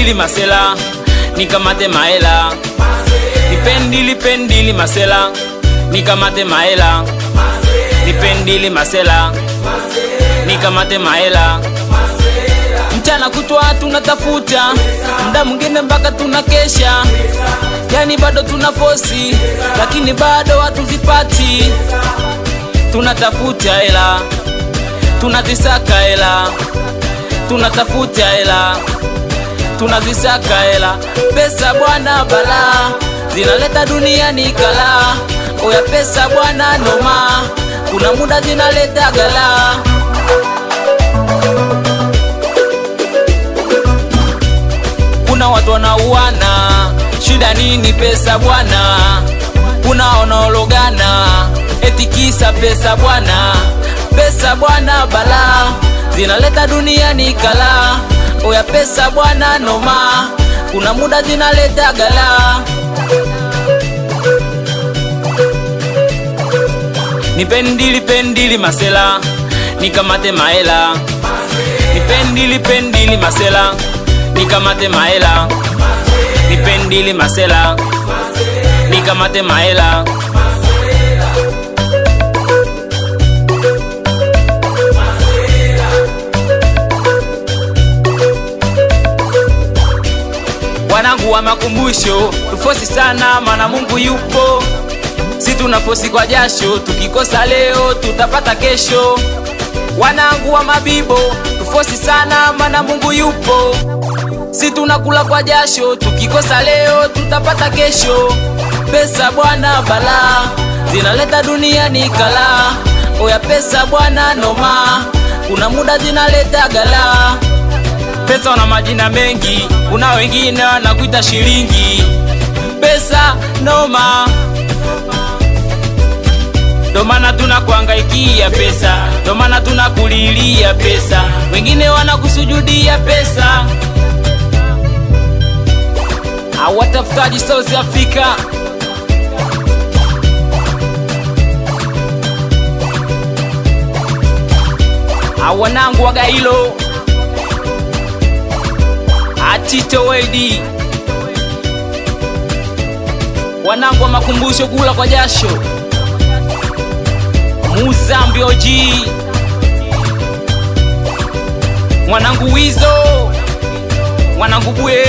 Nipendili masela nikamate maela, nipendili masela nikamate maela, nipendili masela nikamate maela. Mchana kutwa tunatafuta, muda mwingine mpaka tunakesha, yani bado tunafosi lakini bado hatuzipati. Tunatafuta hela, tunazisaka hela, tunatafuta hela, tunazisaka hela. Pesa bwana bala, zinaleta duniani kala. Oya pesa bwana noma, kuna muda zinaleta gala. Kuna watu wanauana, shida nini? Pesa bwana. Kuna wanaologana, eti kisa pesa bwana. Pesa bwana bala, zinaleta duniani kala. Oya pesa bwana noma, kuna muda zinaleta gala. Nipendili masela nikamate maela, nipendili masela nikamate maela, nipendili masela nikamate maela. Wanangu wa makumbusho, tufosi sana mana Mungu yupo. Si tunafosi kwa jasho, tukikosa leo tutapata kesho. Wanangu wa mabibo, tufosi sana mana Mungu yupo. Si tunakula kwa jasho, tukikosa leo tutapata kesho. Pesa bwana bala, zinaleta duniani kala. Oya pesa bwana noma, kuna muda zinaleta gala. Pesa wana majina mengi, kuna wengine wanakuita shilingi. Pesa noma, ndo maana tunakuangaikia pesa, ndo maana tunakulilia pesa, wengine wanakusujudia pesa. Hawatafutaji South Africa, wanangu wa Gailo, Atito Wedi, wanangu wa makumbusho kula kwa jasho, Muzambi Oji, mwanangu Wizo, mwanangu Bwe.